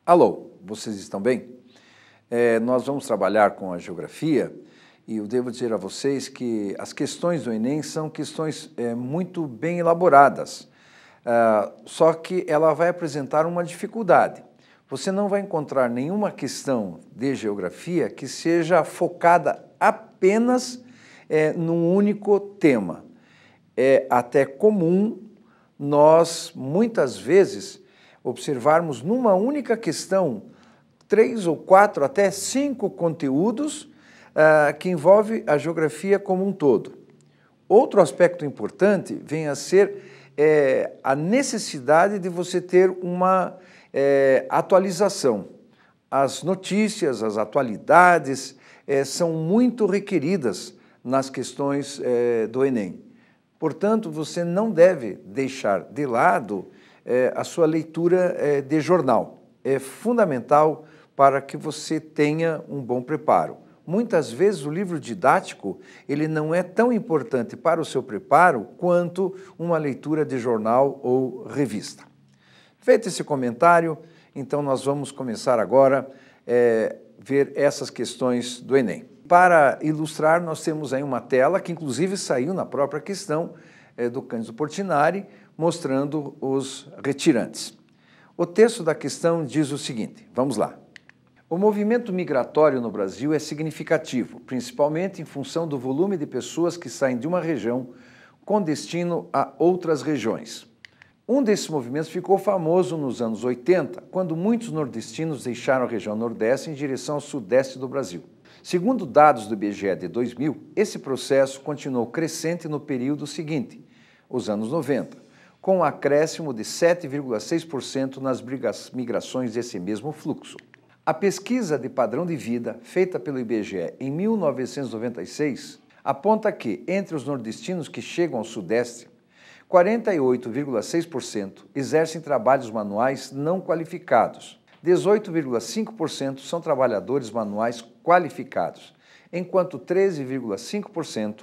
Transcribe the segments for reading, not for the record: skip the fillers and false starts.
Alô, vocês estão bem? Nós vamos trabalhar com a geografia e eu devo dizer a vocês que as questões do Enem são questões muito bem elaboradas, só que ela vai apresentar uma dificuldade. Você não vai encontrar nenhuma questão de geografia que seja focada apenas num único tema. É até comum nós, muitas vezes, observarmos numa única questão 3 ou 4, até 5 conteúdos que envolve a geografia como um todo. Outro aspecto importante vem a ser a necessidade de você ter uma atualização. As notícias, as atualidades são muito requeridas nas questões do Enem. Portanto, você não deve deixar de lado a sua leitura de jornal. É fundamental para que você tenha um bom preparo. Muitas vezes o livro didático ele não é tão importante para o seu preparo quanto uma leitura de jornal ou revista. Feito esse comentário, então nós vamos começar agora a ver essas questões do Enem. Para ilustrar, nós temos aí uma tela que inclusive saiu na própria questão do Cândido Portinari, mostrando os retirantes. O texto da questão diz o seguinte, vamos lá. O movimento migratório no Brasil é significativo, principalmente em função do volume de pessoas que saem de uma região com destino a outras regiões. Um desses movimentos ficou famoso nos anos 80, quando muitos nordestinos deixaram a região Nordeste em direção ao Sudeste do Brasil. Segundo dados do IBGE de 2000, esse processo continuou crescente no período seguinte, os anos 90, com um acréscimo de 7,6% nas migrações desse mesmo fluxo. A pesquisa de padrão de vida, feita pelo IBGE em 1996, aponta que, entre os nordestinos que chegam ao Sudeste, 48,6% exercem trabalhos manuais não qualificados, 18,5% são trabalhadores manuais qualificados, enquanto 13,5%,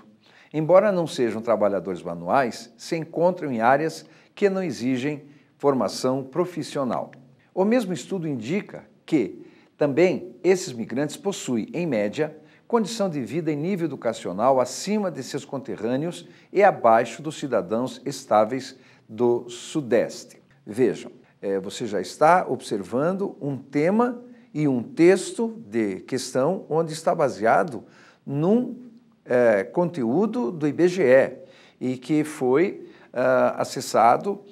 embora não sejam trabalhadores manuais, se encontram em áreas que não exigem formação profissional. O mesmo estudo indica que, também, esses migrantes possuem, em média, condição de vida e nível educacional acima de seus conterrâneos e abaixo dos cidadãos estáveis do Sudeste. Vejam, você já está observando um tema e um texto de questão onde está baseado num conteúdo do IBGE e que foi acessado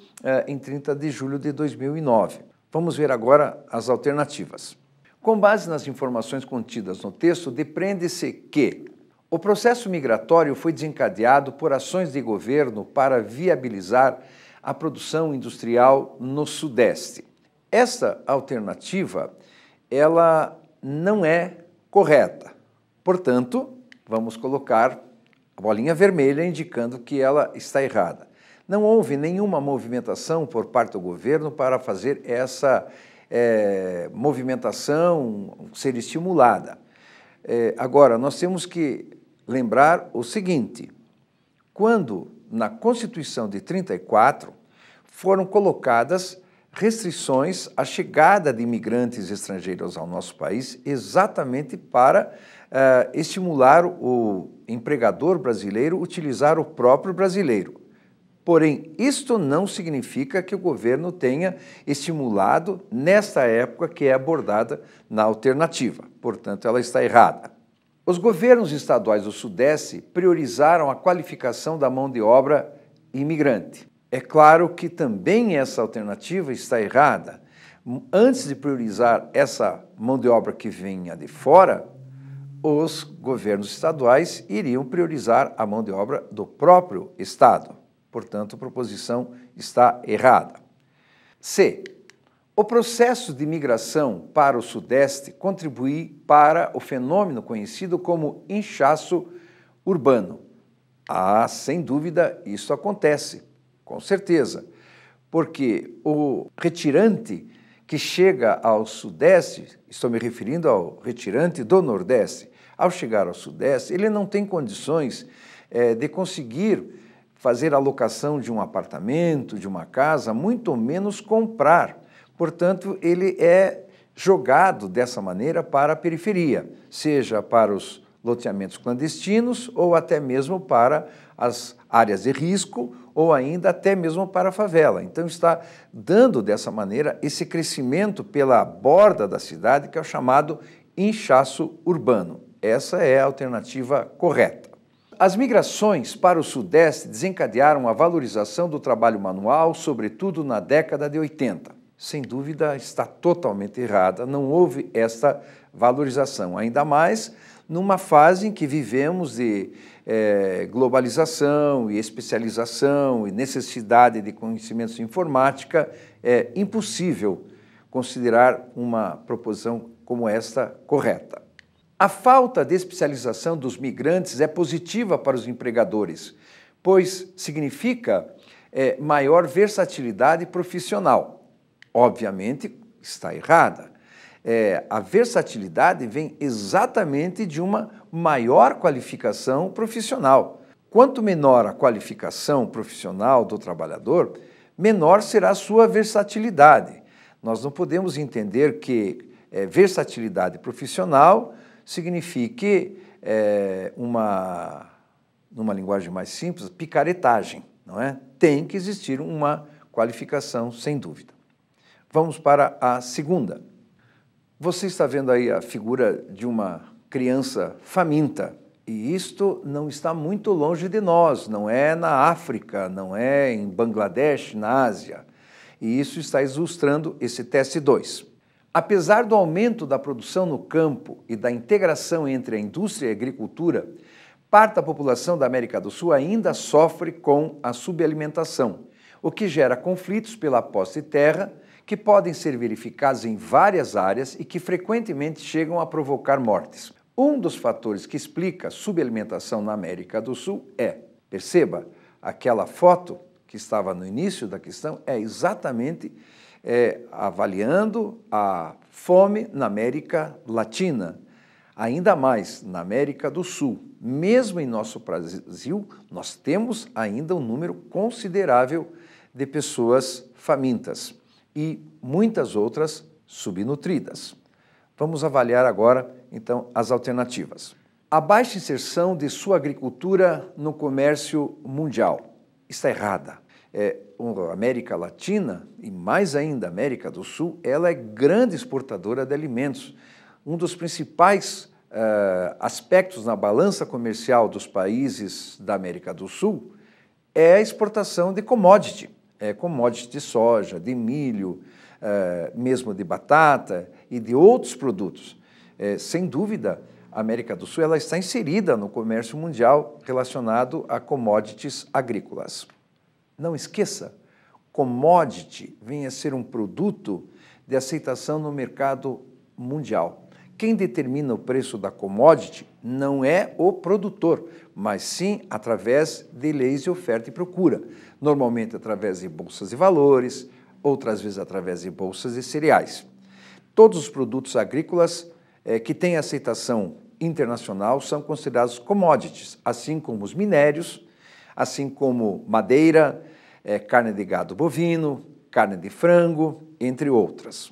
em 30 de julho de 2009. Vamos ver agora as alternativas. Com base nas informações contidas no texto, depreende-se que o processo migratório foi desencadeado por ações de governo para viabilizar a produção industrial no Sudeste. Esta alternativa, ela não é correta. Portanto, vamos colocar a bolinha vermelha indicando que ela está errada. Não houve nenhuma movimentação por parte do governo para fazer essa movimentação ser estimulada. Agora, nós temos que lembrar o seguinte, quando na Constituição de 34 foram colocadas restrições à chegada de imigrantes estrangeiros ao nosso país exatamente para estimular o empregador brasileiro a utilizar o próprio brasileiro. Porém, isto não significa que o governo tenha estimulado nesta época que é abordada na alternativa. Portanto, ela está errada. Os governos estaduais do Sudeste priorizaram a qualificação da mão de obra imigrante. É claro que também essa alternativa está errada. Antes de priorizar essa mão de obra que vinha de fora, os governos estaduais iriam priorizar a mão de obra do próprio Estado. Portanto, a proposição está errada. C. O processo de migração para o Sudeste contribui para o fenômeno conhecido como inchaço urbano. Sem dúvida, isso acontece, com certeza, porque o retirante que chega ao Sudeste, estou me referindo ao retirante do Nordeste, ao chegar ao Sudeste, ele não tem condições de conseguir fazer a locação de um apartamento, de uma casa, muito menos comprar. Portanto, ele é jogado dessa maneira para a periferia, seja para os loteamentos clandestinos ou até mesmo para as áreas de risco ou ainda até mesmo para a favela. Então está dando dessa maneira esse crescimento pela borda da cidade, que é o chamado inchaço urbano. Essa é a alternativa correta. As migrações para o Sudeste desencadearam a valorização do trabalho manual, sobretudo na década de 80. Sem dúvida, está totalmente errada, não houve esta valorização, ainda mais numa fase em que vivemos de globalização e especialização e necessidade de conhecimentos de informática. É impossível considerar uma proposição como esta correta. A falta de especialização dos migrantes é positiva para os empregadores, pois significa maior versatilidade profissional. Obviamente, está errada. A versatilidade vem exatamente de uma maior qualificação profissional. Quanto menor a qualificação profissional do trabalhador, menor será a sua versatilidade. Nós não podemos entender que versatilidade profissional signifique numa linguagem mais simples, picaretagem, não é? Tem que existir uma qualificação, sem dúvida. Vamos para a segunda. Você está vendo aí a figura de uma criança faminta, e isto não está muito longe de nós, não é na África, não é em Bangladesh, na Ásia. E isso está ilustrando esse teste 2. Apesar do aumento da produção no campo e da integração entre a indústria e a agricultura, parte da população da América do Sul ainda sofre com a subalimentação, o que gera conflitos pela posse de terra, que podem ser verificados em várias áreas e que frequentemente chegam a provocar mortes. Um dos fatores que explica a subalimentação na América do Sul perceba, aquela foto que estava no início da questão é exatamente avaliando a fome na América Latina, ainda mais na América do Sul. Mesmo em nosso Brasil, nós temos ainda um número considerável de pessoas famintas e muitas outras subnutridas. Vamos avaliar agora, então, as alternativas. A baixa inserção de sua agricultura no comércio mundial está errada. A América Latina, e mais ainda a América do Sul, ela é grande exportadora de alimentos. Um dos principais aspectos na balança comercial dos países da América do Sul é a exportação de commodity. Commodity de soja, de milho, mesmo de batata e de outros produtos. Sem dúvida, a América do Sul ela está inserida no comércio mundial relacionado a commodities agrícolas. Não esqueça, commodity vem a ser um produto de aceitação no mercado mundial. Quem determina o preço da commodity não é o produtor, mas sim através de leis de oferta e procura, normalmente através de bolsas de valores, outras vezes através de bolsas de cereais. Todos os produtos agrícolas que têm aceitação internacional são considerados commodities, assim como os minérios, assim como madeira, carne de gado bovino, carne de frango, entre outras.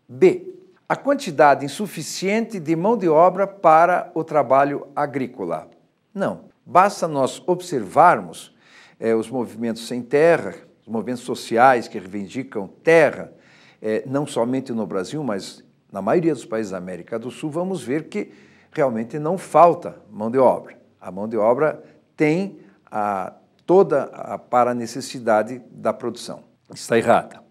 B. A quantidade insuficiente de mão de obra para o trabalho agrícola. Não. Basta nós observarmos os movimentos sem terra, os movimentos sociais que reivindicam terra, não somente no Brasil, mas na maioria dos países da América do Sul, vamos ver que realmente não falta mão de obra. A mão de obra tem toda para a necessidade da produção. Está errada.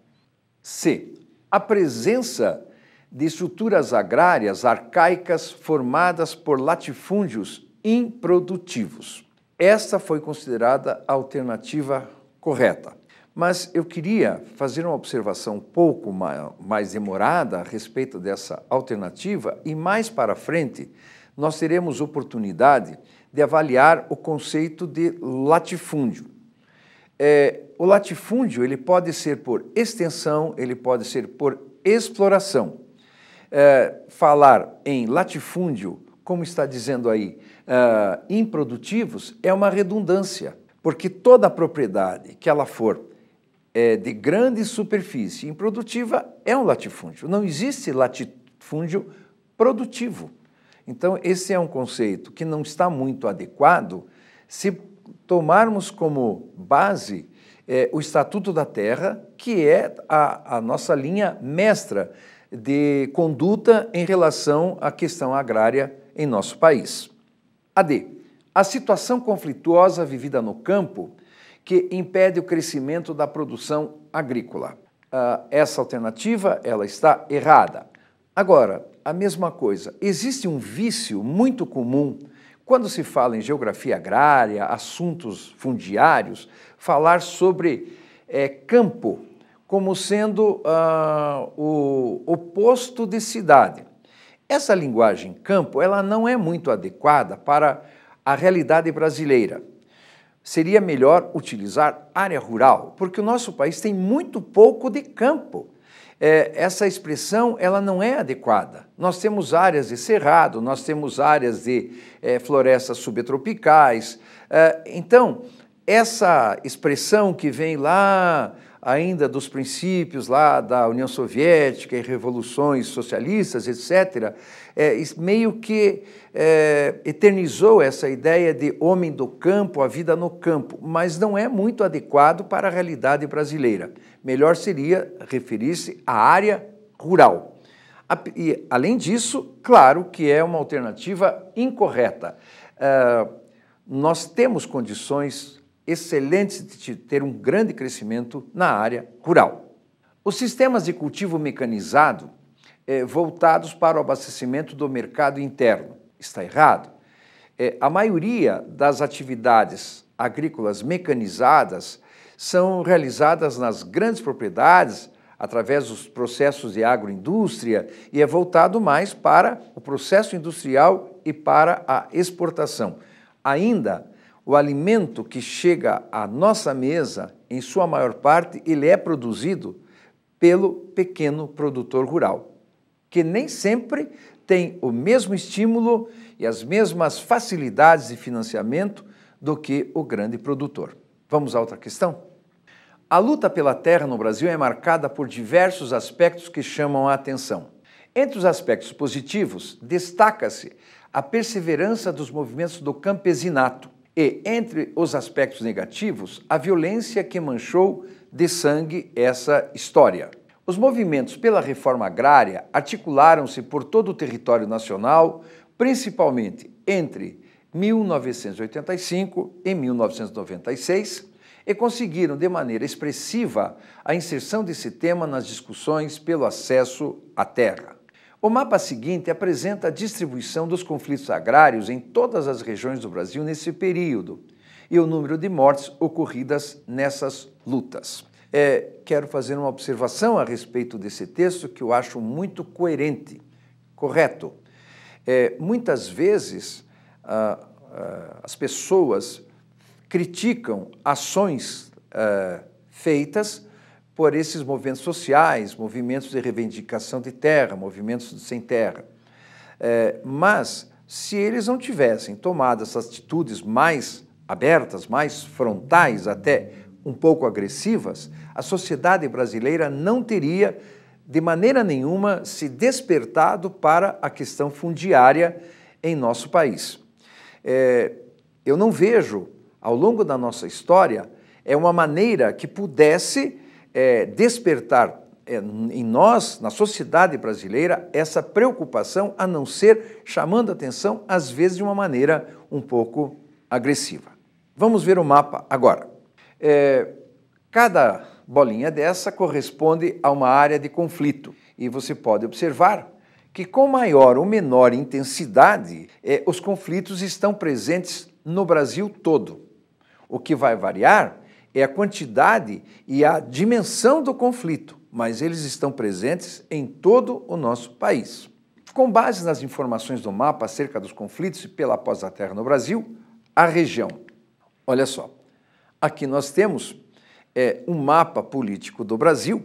C. A presença de estruturas agrárias arcaicas formadas por latifúndios improdutivos. Esta foi considerada a alternativa correta. Mas eu queria fazer uma observação um pouco mais demorada a respeito dessa alternativa e mais para frente nós teremos oportunidade de avaliar o conceito de latifúndio. O latifúndio ele pode ser por extensão, ele pode ser por exploração. Falar em latifúndio, como está dizendo aí, improdutivos, é uma redundância, porque toda propriedade que ela for de grande superfície improdutiva é um latifúndio. Não existe latifúndio produtivo. Então, esse é um conceito que não está muito adequado se tomarmos como base o Estatuto da Terra, que é a nossa linha mestra de conduta em relação à questão agrária em nosso país. AD. A situação conflituosa vivida no campo que impede o crescimento da produção agrícola. Essa alternativa, ela está errada. Agora, a mesma coisa, existe um vício muito comum quando se fala em geografia agrária, assuntos fundiários, falar sobre campo como sendo o oposto de cidade. Essa linguagem campo, ela não é muito adequada para a realidade brasileira. Seria melhor utilizar área rural, porque o nosso país tem muito pouco de campo. Essa expressão ela não é adequada. Nós temos áreas de cerrado, nós temos áreas de florestas subtropicais. Então, essa expressão que vem lá ainda dos princípios lá da União Soviética e revoluções socialistas, etc., meio que eternizou essa ideia de homem do campo, a vida no campo, mas não é muito adequado para a realidade brasileira. Melhor seria referir-se à área rural. E, além disso, claro que é uma alternativa incorreta. Nós temos condições excelentes de ter um grande crescimento na área rural. Os sistemas de cultivo mecanizado voltados para o abastecimento do mercado interno. Está errado. A maioria das atividades agrícolas mecanizadas são realizadas nas grandes propriedades, através dos processos de agroindústria, e é voltado mais para o processo industrial e para a exportação. Ainda, o alimento que chega à nossa mesa, em sua maior parte, ele é produzido pelo pequeno produtor rural, que nem sempre tem o mesmo estímulo e as mesmas facilidades de financiamento do que o grande produtor. Vamos a outra questão? A luta pela terra no Brasil é marcada por diversos aspectos que chamam a atenção. Entre os aspectos positivos, destaca-se a perseverança dos movimentos do campesinato e, entre os aspectos negativos, a violência que manchou de sangue essa história. Os movimentos pela reforma agrária articularam-se por todo o território nacional, principalmente entre 1985 e 1996, e conseguiram de maneira expressiva a inserção desse tema nas discussões pelo acesso à terra. O mapa seguinte apresenta a distribuição dos conflitos agrários em todas as regiões do Brasil nesse período e o número de mortes ocorridas nessas lutas. Quero fazer uma observação a respeito desse texto que eu acho muito coerente, correto. Muitas vezes as pessoas criticam ações feitas por esses movimentos sociais, movimentos de reivindicação de terra, movimentos sem terra. Mas, se eles não tivessem tomado essas atitudes mais abertas, mais frontais, até um pouco agressivas, a sociedade brasileira não teria, de maneira nenhuma, se despertado para a questão fundiária em nosso país. Eu não vejo, ao longo da nossa história, uma maneira que pudesse despertar em nós, na sociedade brasileira, essa preocupação, a não ser chamando a atenção, às vezes, de uma maneira um pouco agressiva. Vamos ver o mapa agora. Cada bolinha dessa corresponde a uma área de conflito. E você pode observar que, com maior ou menor intensidade, os conflitos estão presentes no Brasil todo. O que vai variar é a quantidade e a dimensão do conflito, mas eles estão presentes em todo o nosso país. Com base nas informações do mapa acerca dos conflitos pela pós da terra no Brasil, a região. Olha só, aqui nós temos um mapa político do Brasil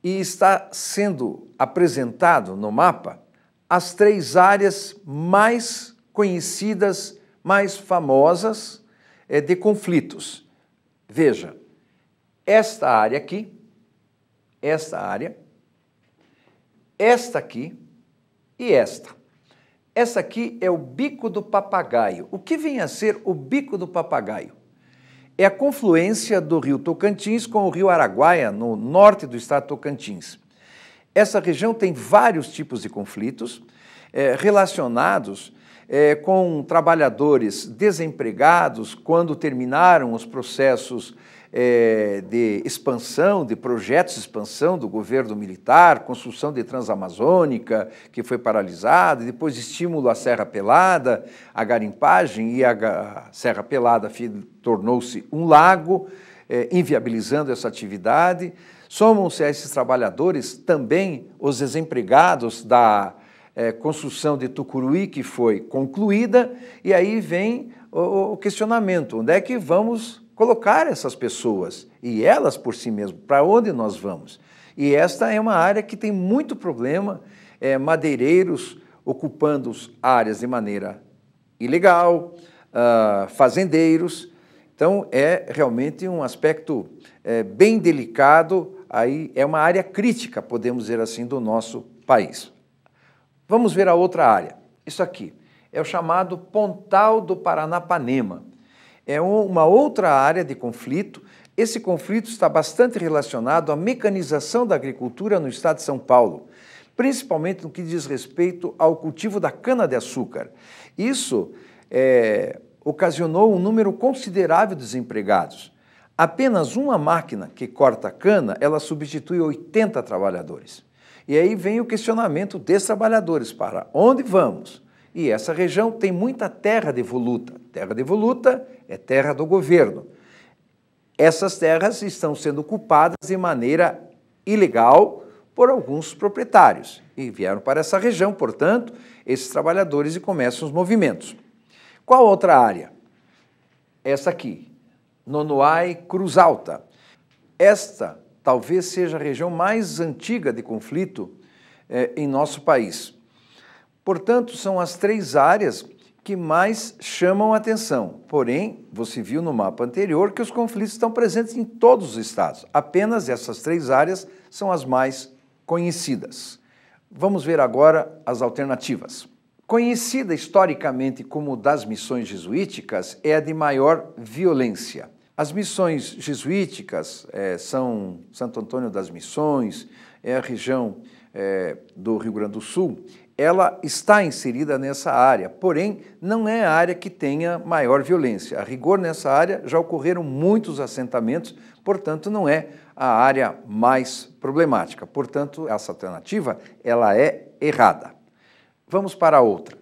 e está sendo apresentado no mapa as 3 áreas mais conhecidas, mais famosas de conflitos. Veja, esta área aqui, esta área, esta aqui e esta. Essa aqui é o Bico do Papagaio. O que vem a ser o Bico do Papagaio? É a confluência do rio Tocantins com o rio Araguaia, no norte do estado de Tocantins. Essa região tem vários tipos de conflitos relacionados com trabalhadores desempregados quando terminaram os processos de expansão, de projetos de expansão do governo militar, construção de Transamazônica, que foi paralisada, depois estímulo à Serra Pelada, a garimpagem, e a Serra Pelada tornou-se um lago, inviabilizando essa atividade. Somam-se a esses trabalhadores também os desempregados da construção de Tucuruí, que foi concluída, e aí vem o questionamento: onde é que vamos colocar essas pessoas? E elas por si mesmas, para onde nós vamos? E esta é uma área que tem muito problema, madeireiros ocupando áreas de maneira ilegal, fazendeiros. Então é realmente um aspecto bem delicado, aí é uma área crítica, podemos dizer assim, do nosso país. Vamos ver a outra área. Isso aqui é o chamado Pontal do Paranapanema. É uma outra área de conflito. Esse conflito está bastante relacionado à mecanização da agricultura no estado de São Paulo, principalmente no que diz respeito ao cultivo da cana-de-açúcar. Isso ocasionou um número considerável de desempregados. Apenas uma máquina que corta a cana, ela substitui 80 trabalhadores. E aí vem o questionamento desses trabalhadores: para onde vamos? E essa região tem muita terra devoluta. Terra devoluta é terra do governo. Essas terras estão sendo ocupadas de maneira ilegal por alguns proprietários e vieram para essa região, portanto, esses trabalhadores, e começam os movimentos. Qual outra área? Essa aqui, Nonoai, Cruz Alta. Esta talvez seja a região mais antiga de conflito em nosso país. Portanto, são as três áreas que mais chamam a atenção. Porém, você viu no mapa anterior que os conflitos estão presentes em todos os estados. Apenas essas três áreas são as mais conhecidas. Vamos ver agora as alternativas. Conhecida historicamente como das missões jesuíticas, é a de maior violência. As missões jesuíticas são Santo Antônio das Missões, é a região do Rio Grande do Sul. Ela está inserida nessa área, porém não é a área que tenha maior violência. A rigor, nessa área já ocorreram muitos assentamentos, portanto não é a área mais problemática. Portanto, essa alternativa ela é errada. Vamos para a outra.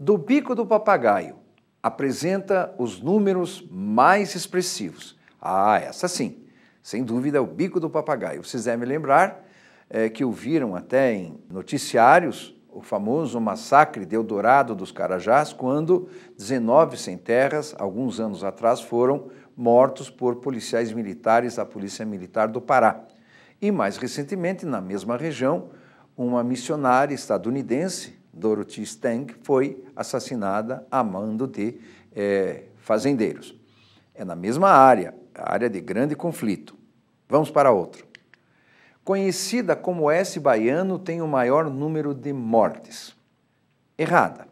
Do Bico do Papagaio, apresenta os números mais expressivos. Essa sim, sem dúvida é o Bico do Papagaio. Vocês devem lembrar que ouviram até em noticiários o famoso massacre de Eldorado dos Carajás, quando 19 sem-terras, alguns anos atrás, foram mortos por policiais militares da Polícia Militar do Pará. E mais recentemente, na mesma região, uma missionária estadunidense, Dorothy Stang, foi assassinada a mando de fazendeiros. É na mesma área, a área de grande conflito. Vamos para outra. Conhecida como Oeste Baiano, tem o maior número de mortes. Errada.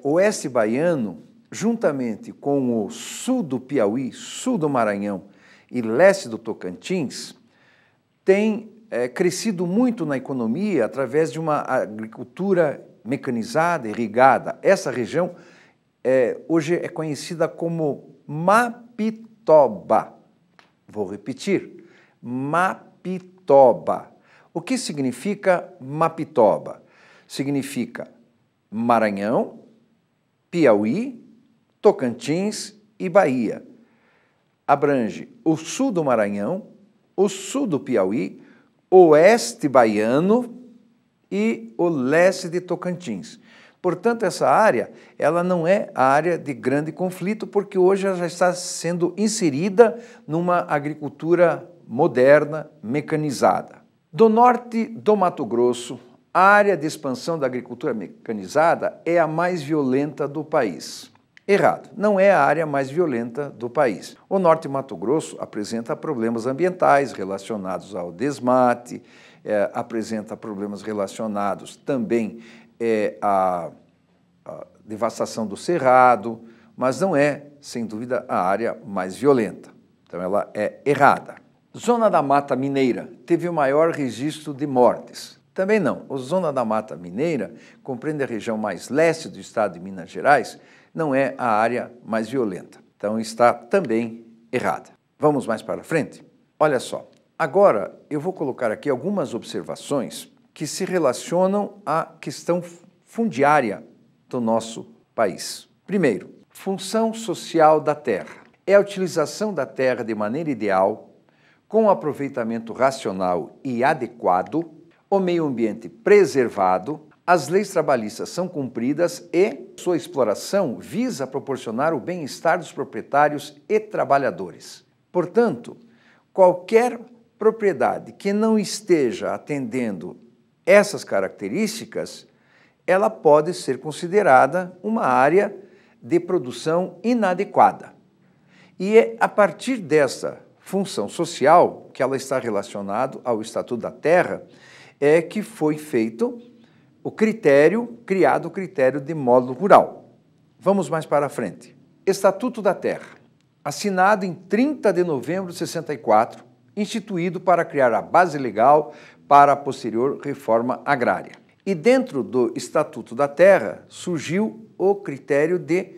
Oeste Baiano, juntamente com o sul do Piauí, sul do Maranhão e leste do Tocantins, tem crescido muito na economia através de uma agricultura mecanizada, irrigada. Essa região hoje é conhecida como Mapitoba. Vou repetir, Mapitoba. O que significa Mapitoba? Significa Maranhão, Piauí, Tocantins e Bahia. Abrange o sul do Maranhão, o sul do Piauí, o oeste baiano e o leste de Tocantins. Portanto, essa área ela não é a área de grande conflito, porque hoje ela já está sendo inserida numa agricultura moderna, mecanizada. Do norte do Mato Grosso, a área de expansão da agricultura mecanizada é a mais violenta do país. Errado. Não é a área mais violenta do país. O Norte Mato Grosso apresenta problemas ambientais relacionados ao desmate, apresenta problemas relacionados também à devastação do cerrado, mas não é, sem dúvida, a área mais violenta. Então, ela é errada. Zona da Mata Mineira teve o maior registro de mortes. Também não. A Zona da Mata Mineira compreende a região mais leste do estado de Minas Gerais, não é a área mais violenta. Então, está também errada. Vamos mais para frente? Olha só. Agora, eu vou colocar aqui algumas observações que se relacionam à questão fundiária do nosso país. Primeiro, função social da terra. É a utilização da terra de maneira ideal, com aproveitamento racional e adequado, o meio ambiente preservado, as leis trabalhistas são cumpridas e sua exploração visa proporcionar o bem-estar dos proprietários e trabalhadores. Portanto, qualquer propriedade que não esteja atendendo essas características, ela pode ser considerada uma área de produção inadequada. E é a partir dessa função social, que ela está relacionada ao Estatuto da Terra, é que foi feito criado o critério de módulo rural. Vamos mais para frente. Estatuto da Terra, assinado em 30 de novembro de 64, instituído para criar a base legal para a posterior reforma agrária. E dentro do Estatuto da Terra surgiu o critério de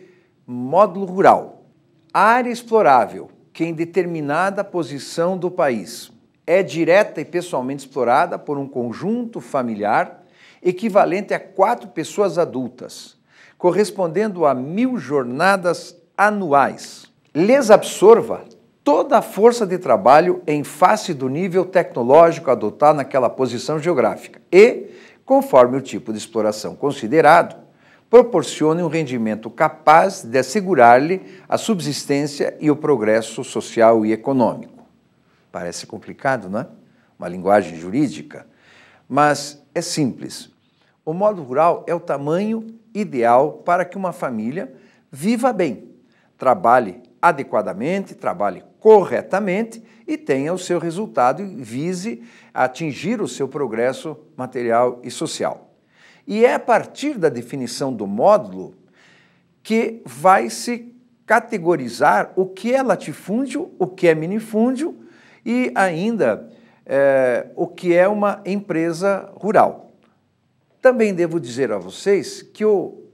módulo rural. A área explorável, que em determinada posição do país é direta e pessoalmente explorada por um conjunto familiar equivalente a 4 pessoas adultas, correspondendo a 1000 jornadas anuais, lhes absorva toda a força de trabalho em face do nível tecnológico adotado naquela posição geográfica e, conforme o tipo de exploração considerado, proporcione um rendimento capaz de assegurar-lhe a subsistência e o progresso social e econômico. Parece complicado, não é? Uma linguagem jurídica, mas é simples. O módulo rural é o tamanho ideal para que uma família viva bem, trabalhe adequadamente, trabalhe corretamente e tenha o seu resultado e vise atingir o seu progresso material e social. E é a partir da definição do módulo que vai se categorizar o que é latifúndio, o que é minifúndio e ainda o que é uma empresa rural. Também devo dizer a vocês que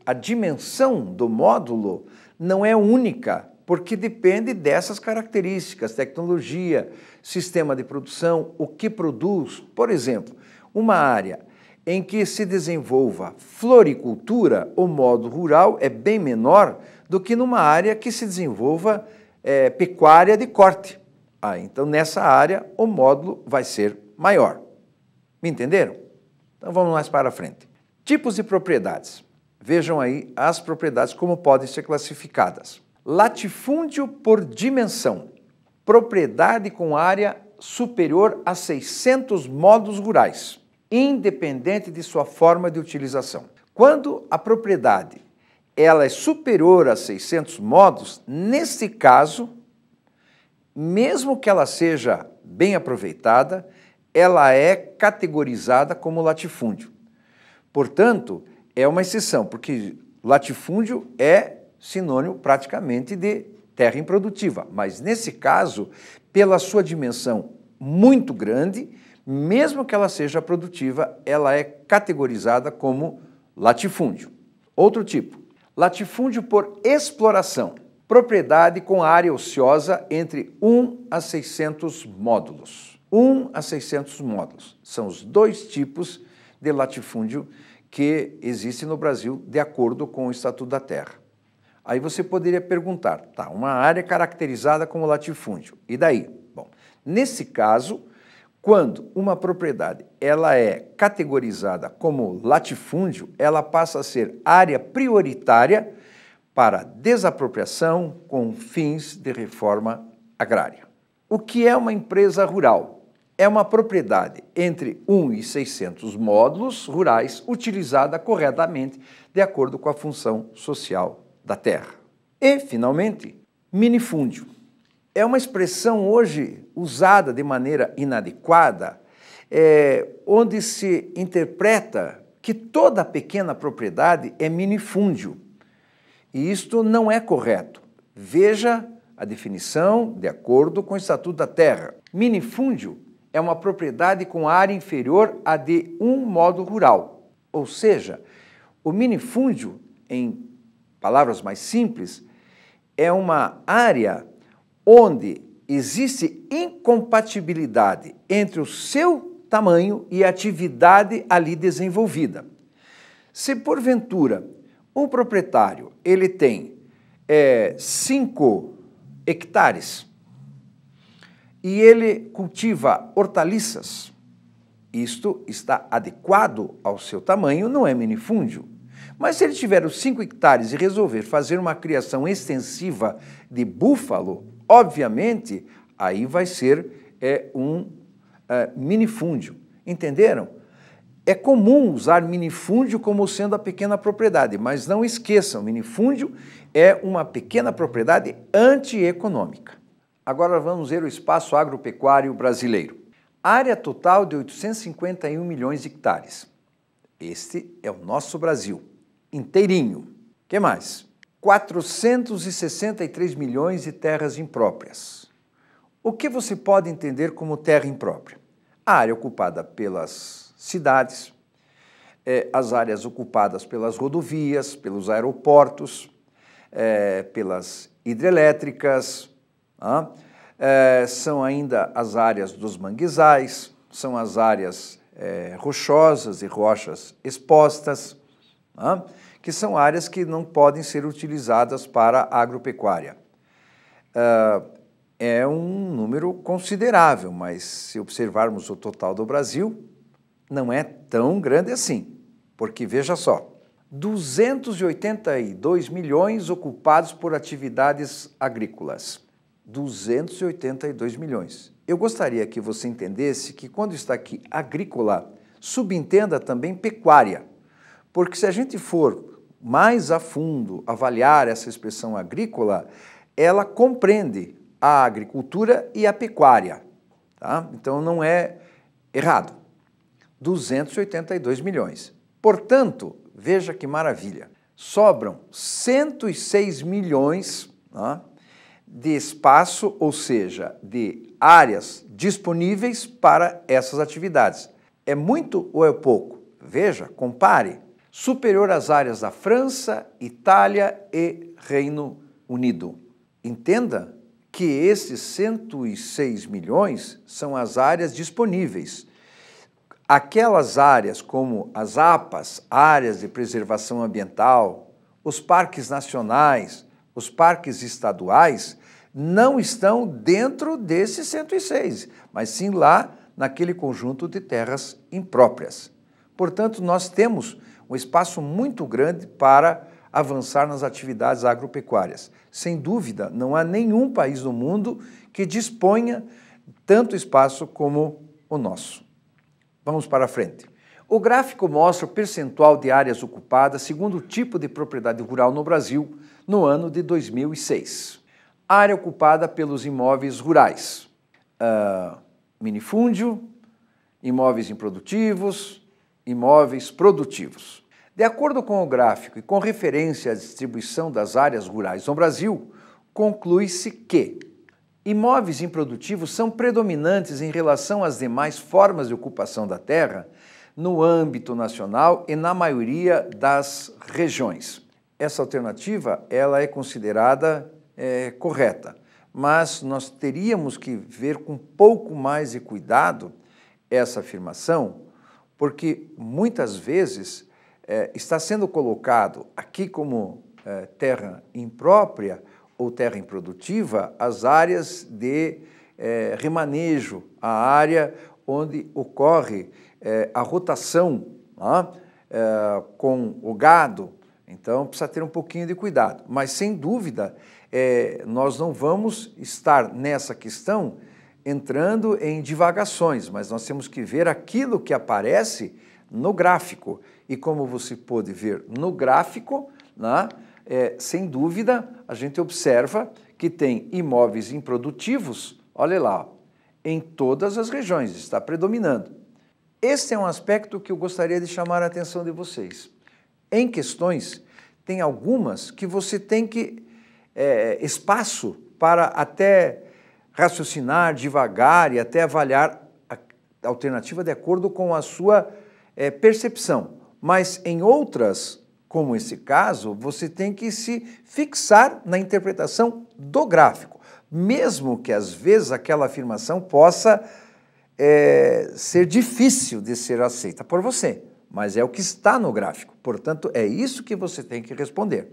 a dimensão do módulo não é única, porque depende dessas características, tecnologia, sistema de produção, o que produz. Por exemplo, uma área em que se desenvolva floricultura, o módulo rural é bem menor do que numa área que se desenvolva pecuária de corte. Então, nessa área, o módulo vai ser maior. Me entenderam? Então, vamos mais para frente. Tipos de propriedades. Vejam aí as propriedades como podem ser classificadas. Latifúndio por dimensão. Propriedade com área superior a 600 módulos rurais, independente de sua forma de utilização. Quando a propriedade ela é superior a 600 módulos, nesse caso, mesmo que ela seja bem aproveitada, ela é categorizada como latifúndio. Portanto, é uma exceção, porque latifúndio é sinônimo praticamente de terra improdutiva, mas nesse caso, pela sua dimensão muito grande, mesmo que ela seja produtiva, ela é categorizada como latifúndio. Outro tipo, latifúndio por exploração. Propriedade com área ociosa entre 1 a 600 módulos. 1 a 600 módulos. São os 2 tipos de latifúndio que existem no Brasil, de acordo com o Estatuto da Terra. Aí você poderia perguntar, tá, uma área caracterizada como latifúndio, e daí? Bom, nesse caso, quando uma propriedade ela é categorizada como latifúndio, ela passa a ser área prioritária para desapropriação com fins de reforma agrária. O que é uma empresa rural? É uma propriedade entre 1 e 600 módulos rurais utilizada corretamente de acordo com a função social da terra. E, finalmente, minifúndio. É uma expressão hoje usada de maneira inadequada, onde se interpreta que toda pequena propriedade é minifúndio. E isto não é correto. Veja a definição de acordo com o Estatuto da Terra. Minifúndio é uma propriedade com área inferior à de um modo rural. Ou seja, o minifúndio, em palavras mais simples, é uma área onde existe incompatibilidade entre o seu tamanho e a atividade ali desenvolvida. Se porventura um proprietário ele tem 5 hectares e ele cultiva hortaliças, isto está adequado ao seu tamanho, não é minifúndio. Mas se ele tiver os 5 hectares e resolver fazer uma criação extensiva de búfalo, obviamente, aí vai ser um minifúndio. Entenderam? É comum usar minifúndio como sendo a pequena propriedade, mas não esqueçam, minifúndio é uma pequena propriedade antieconômica. Agora vamos ver o espaço agropecuário brasileiro. Área total de 851 milhões de hectares. Este é o nosso Brasil, inteirinho. O que mais? 463 milhões de terras impróprias. O que você pode entender como terra imprópria? A área ocupada pelas cidades, as áreas ocupadas pelas rodovias, pelos aeroportos, pelas hidrelétricas, são ainda as áreas dos manguezais, são as áreas rochosas e rochas expostas, que são áreas que não podem ser utilizadas para a agropecuária. É um número considerável, mas se observarmos o total do Brasil, não é tão grande assim, porque veja só, 282 milhões ocupados por atividades agrícolas. 282 milhões. Eu gostaria que você entendesse que quando está aqui agrícola, subentenda também pecuária, porque se a gente for mais a fundo avaliar essa expressão agrícola, ela compreende a agricultura e a pecuária, tá? Então não é errado. 282 milhões. Portanto, veja que maravilha, sobram 106 milhões de espaço, ou seja, de áreas disponíveis para essas atividades. É muito ou é pouco? Veja, compare. Superior às áreas da França, Itália e Reino Unido. Entenda que esses 106 milhões são as áreas disponíveis. Aquelas áreas como as APAs, áreas de preservação ambiental, os parques nacionais, os parques estaduais, não estão dentro desses 106, mas sim lá naquele conjunto de terras impróprias. Portanto, nós temos um espaço muito grande para avançar nas atividades agropecuárias. Sem dúvida, não há nenhum país no mundo que disponha tanto espaço como o nosso. Vamos para frente. O gráfico mostra o percentual de áreas ocupadas segundo o tipo de propriedade rural no Brasil no ano de 2006. Área ocupada pelos imóveis rurais. Minifúndio, imóveis improdutivos, imóveis produtivos. De acordo com o gráfico e com referência à distribuição das áreas rurais no Brasil, conclui-se que imóveis improdutivos são predominantes em relação às demais formas de ocupação da terra no âmbito nacional e na maioria das regiões. Essa alternativa ela é considerada correta, mas nós teríamos que ver com um pouco mais de cuidado essa afirmação, porque muitas vezes está sendo colocado aqui como terra imprópria ou terra improdutiva as áreas de remanejo, a área onde ocorre a rotação com o gado. Então, precisa ter um pouquinho de cuidado. Mas, sem dúvida, nós não vamos estar nessa questão entrando em divagações, mas nós temos que ver aquilo que aparece no gráfico. E como você pôde ver no gráfico, sem dúvida, a gente observa que tem imóveis improdutivos, olha lá, em todas as regiões, está predominando. Esse é um aspecto que eu gostaria de chamar a atenção de vocês. Em questões, tem algumas que você tem que espaço para até raciocinar devagar e até avaliar a alternativa de acordo com a sua percepção. Mas em outras, como esse caso, você tem que se fixar na interpretação do gráfico, mesmo que às vezes aquela afirmação possa ser difícil de ser aceita por você, mas é o que está no gráfico, portanto é isso que você tem que responder.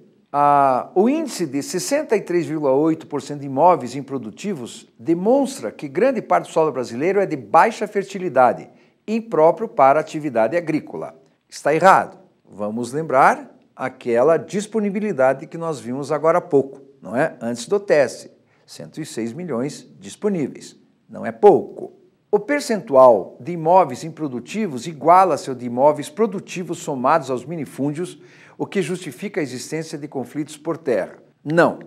O índice de 63,8% de imóveis improdutivos demonstra que grande parte do solo brasileiro é de baixa fertilidade, impróprio para atividade agrícola. Está errado. Vamos lembrar aquela disponibilidade que nós vimos agora há pouco, não é? Antes do teste, 106 milhões disponíveis. Não é pouco. O percentual de imóveis improdutivos iguala-se ao de imóveis produtivos somados aos minifúndios, o que justifica a existência de conflitos por terra. Não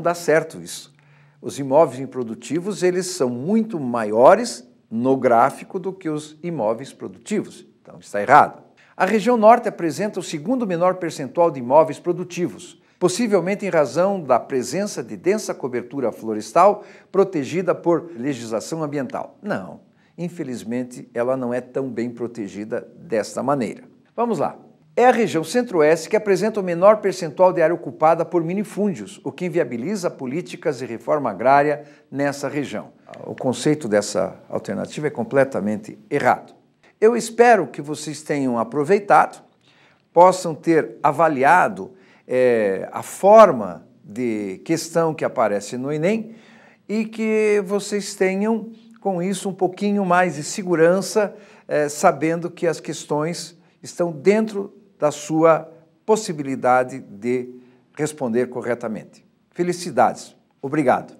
dá certo isso. Os imóveis improdutivos, eles são muito maiores no gráfico do que os imóveis produtivos. Então, está errado. A região norte apresenta o segundo menor percentual de imóveis produtivos, possivelmente em razão da presença de densa cobertura florestal protegida por legislação ambiental. Não, infelizmente, ela não é tão bem protegida desta maneira. Vamos lá. É a região centro-oeste que apresenta o menor percentual de área ocupada por minifúndios, o que inviabiliza políticas de reforma agrária nessa região. O conceito dessa alternativa é completamente errado. Eu espero que vocês tenham aproveitado, possam ter avaliado a forma de questão que aparece no Enem e que vocês tenham, com isso, um pouquinho mais de segurança, sabendo que as questões estão dentro da sua possibilidade de responder corretamente. Felicidades. Obrigado.